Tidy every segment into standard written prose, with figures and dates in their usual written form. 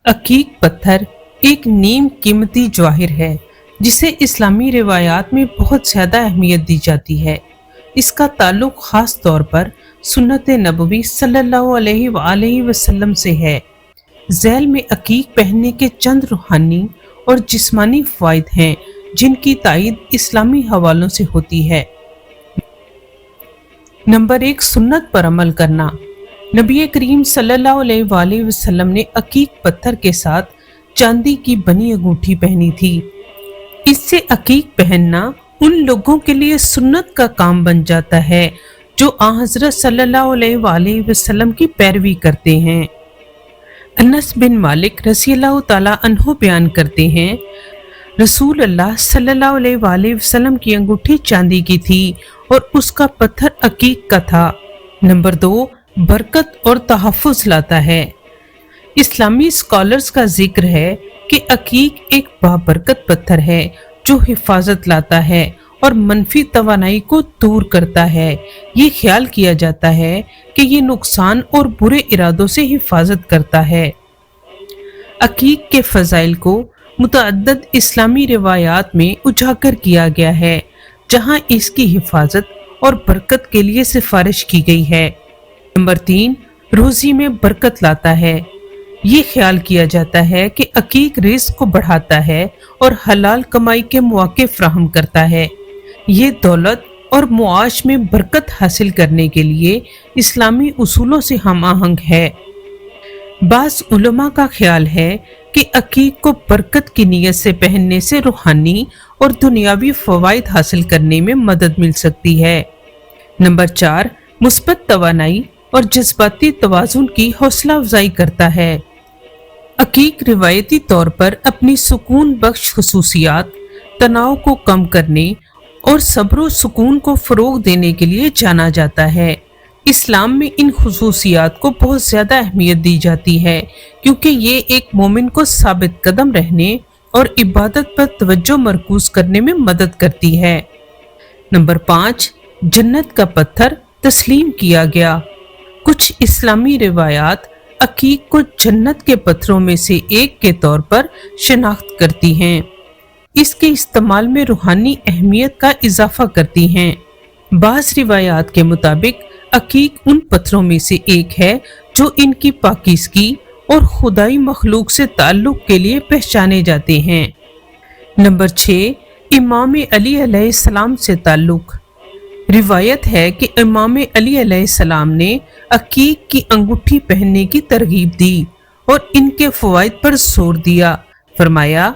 अकीक पत्थर एक नीम कीमती जवाहिर है जिसे इस्लामी रिवायात में बहुत ज़्यादा अहमियत दी जाती है। इसका ताल्लुक ख़ास तौर पर सुन्नत नबवी सल्लल्लाहु अलैहि वसल्लम से है। ज़ैल में अकीक पहनने के चंद रूहानी और जिस्मानी फ़वाइद हैं जिनकी तायीद इस्लामी हवालों से होती है। नंबर 1, सुन्नत पर अमल करना। नबी करीम सल्लल्लाहु अलैहि वसल्लम ने अकीक पत्थर के साथ चांदी की बनी अंगूठी पहनी थी। इससे अकीक पहनना उन लोगों के लिए सुन्नत का काम बन जाता है जो आ हज़रत सल्लल्लाहु अलैहि वसल्लम की पैरवी करते हैं। अनस बिन मालिक रज़ियल्लाहु ताला अन्हु बयान करते हैं, रसूल अल्लाह सल्लल्लाहु अलैहि वसल्लम की अंगूठी चांदी की थी और उसका पत्थर अकीक का था। नंबर 2, बरकत और तहफ़्फ़ुज़ लाता है। इस्लामी स्कॉलर्स का जिक्र है कि अकीक एक बाबरकत पत्थर है जो हिफाजत लाता है और मनफी तवानाई को दूर करता है। ये ख्याल किया जाता है कि ये नुकसान और बुरे इरादों से हिफाजत करता है। अकीक के फ़ज़ाइल को मुतअद्दिद इस्लामी रिवायात में उजागर किया गया है जहाँ इसकी हिफाजत और बरकत के लिए सिफारिश की गई है। नंबर 3, रोज़ी में बरकत लाता है। ये ख्याल किया जाता है कि अकीक रिज़्क़ को बढ़ाता है और हलाल कमाई के मौके फ्राहम करता है। ये दौलत और मुआश में बरकत हासिल करने के लिए इस्लामी उसूलों से हम आहंग है। बाज़ उलमा का ख्याल है कि अकीक को बरकत की नीयत से पहनने से रूहानी और दुनियावी फ़वाइद हासिल करने में मदद मिल सकती है। नंबर 4, मुस्बत तवानाई और जज्बाती तवाज़ुन की हौसला अफजाई करता है। अकीक रिवायती तौर पर अपनी सुकून बख्श खुसूसियात, तनाव को कम करने और सब्र सुकून को फ़रोग देने के लिए जाना जाता है। इस्लाम में इन खुसूसियात को बहुत ज़्यादा अहमियत दी जाती है क्योंकि ये एक मोमिन को साबित कदम रहने और इबादत पर तवज्जो मरकूज करने में मदद करती है। नंबर 5, जन्नत का पत्थर तस्लीम किया गया। कुछ इस्लामी रिवायात अकीक को जन्नत के पत्थरों में से एक के तौर पर शिनाख्त करती हैं। इसके इस्तेमाल में रूहानी अहमियत का इजाफा करती हैं। बाज़ रिवायात के मुताबिक अकीक उन पत्थरों में से एक है जो इनकी पाकीज़गी और खुदाई मखलूक से ताल्लुक के लिए पहचाने जाते हैं। नंबर 6, इमाम अली अलैहिस्सलाम से ताल्लुक। रिवायत है कि इमाम अली अलैहिस्सलाम ने अकीक की अंगूठी पहनने की तरगीब दी और इनके फ़वाइद पर जोर दिया। फरमाया,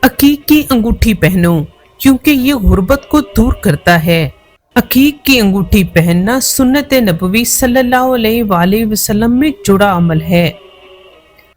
अकीक की अंगूठी पहनो क्योंकि ये गुर्बत को दूर करता है। अकीक की अंगूठी पहनना सुन्नत नबवी सल्लल्लाहु अलैहि वसल्लम में जुड़ा अमल है।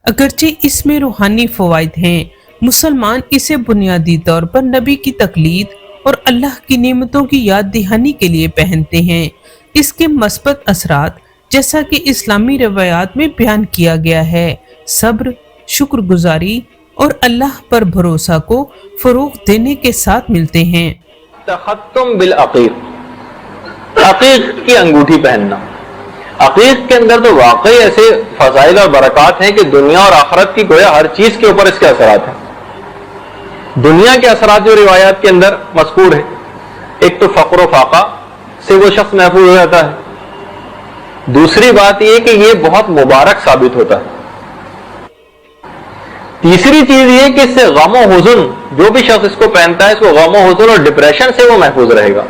अगरचे इसमें रूहानी फ़वाइद हैं, मुसलमान इसे बुनियादी तौर पर नबी की तकलीद और अल्लाह की नेमतों की याद दहानी के लिए पहनते हैं। इसके मस्बत असरात जैसा कि इस्लामी रवायात में बयान किया गया है, सब्र, शुक्रगुजारी और अल्लाह पर भरोसा को फरोग देने के साथ मिलते हैं। तखत्तुम बिल अकीक, अकीक की अंगूठी पहनना। अकीक के अंदर तो वाकई ऐसे फजाइल और बरकत हैं कि दुनिया और आखिरत की गोया हर चीज के ऊपर इसके असरात हैं। दुनिया के असरात जो रिवायात के अंदर मज़कूर है, एक तो फक्र फाका से वो शख्स महफूज हो जाता है। दूसरी बात यह कि ये बहुत मुबारक साबित होता है। तीसरी चीज ये कि इससे गम और हुज़्न, जो भी शख्स इसको पहनता है, इसको गम और हुज़्न और डिप्रेशन से वो महफूज रहेगा,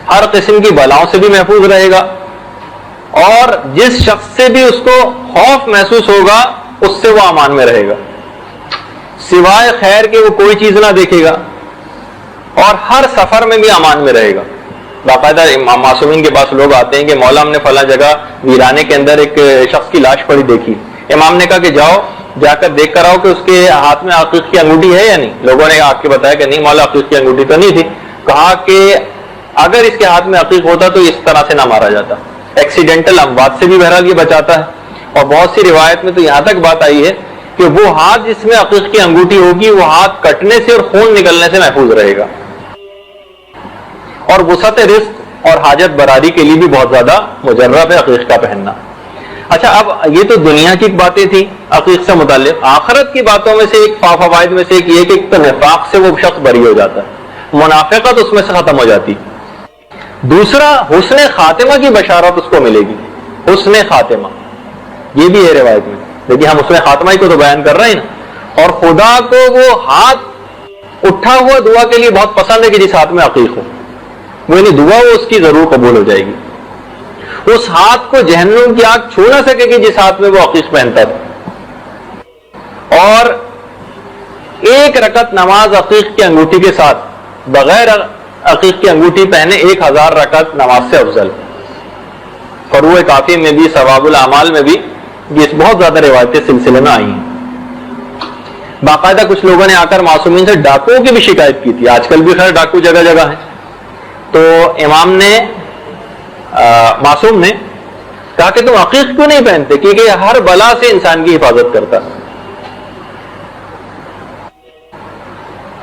हर किस्म की बलाओं से भी महफूज रहेगा, और जिस शख्स से भी उसको खौफ महसूस होगा उससे वो अमान में रहेगा, सिवाय खैर के वो कोई चीज ना देखेगा, और हर सफर में भी अमान में रहेगा। बाकायदा मासूमीन के पास लोग आते हैं कि मौला हमने फला जगह वीराने के अंदर एक शख्स की लाश पड़ी देखी। इमाम ने कहा कि जाओ जाकर देख कर आओ कि उसके हाथ में अकीक की अंगूठी है या नहीं। लोगों ने आके बताया कि नहीं मौला, अकीक की अंगूठी तो नहीं थी। कहा कि अगर इसके हाथ में अकीक होता तो इस तरह से ना मारा जाता। एक्सीडेंटल अमवात से भी बहरहाल ये बचाता है। और बहुत सी रिवायत में तो यहां तक बात आई है कि वो हाथ जिसमें अकीक की अंगूठी होगी वो हाथ कटने से और खून निकलने से महफूज रहेगा। और वसअत रिज़्क़ और हाजत बरारी के लिए भी बहुत ज्यादा मुजर्रब है अकीक का पहनना। اچھا اب یہ تو دنیا کی باتیں تھیں عقیق سے متعلق. آخرت کی باتوں میں سے ایک فوائد میں سے ایک یہ کہ ایک تو نفاق سے وہ شخص بری ہو جاتا ہے, منافقت اس میں سے ختم ہو جاتی. دوسرا حسن خاتمہ کی بشارت اس کو ملے گی. حسن خاتمہ یہ بھی ہے روایت میں, لیکن ہم حسن خاتمہ ہی کو تو بیان کر رہے ہیں نا. اور خدا کو وہ ہاتھ اٹھا ہوا دعا کے لیے بہت پسند ہے کہ جس ہاتھ میں عقیق ہو, وہ یعنی دعا وہ اس کی ضرور قبول ہو جائے گی. اس ہاتھ کو جہنم کی آگ چھو نہ سکے گی جس ہاتھ میں وہ عقیق پہنتا تھا. اور ایک رکعت نماز عقیق کی انگوٹھی کے ساتھ بغیر عقیق کی انگوٹھی پہنے 1000 رکعت نماز سے افضل. فروع کافی میں بھی ثواب الاعمال میں بھی یہ بہت زیادہ روایتیں سلسلے میں آئی ہیں. باقاعدہ کچھ لوگوں نے آ کر معصومین سے ڈاکوؤں کی بھی شکایت کی تھی. آج کل بھی خیر ڈاکو جگہ جگہ ہیں. تو امام نے معصوم نے کہا کہ تم عقیق کیوں نہیں پہنتے, کیونکہ ہر بلا سے انسان کی حفاظت کرتا.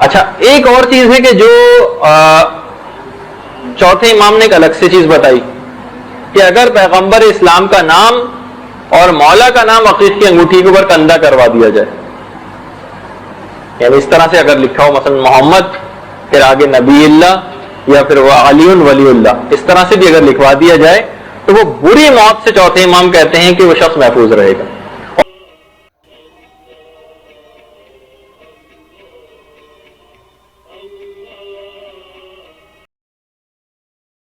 اچھا ایک اور چیز ہے کہ جو چوتھے امام نے ایک الگ سے چیز بتائی کہ اگر پیغمبر اسلام کا نام اور مولا کا نام عقیق کی انگوٹھی کے اوپر کندہ کروا دیا جائے, یعنی اس طرح سے اگر لکھا ہو مثلا محمد پھر آگے نبی اللہ یا پھر وہ علی ولی اللہ, اس طرح سے بھی اگر لکھوا دیا جائے تو وہ بری موت سے چوتھے امام کہتے ہیں کہ وہ شخص محفوظ رہے گا.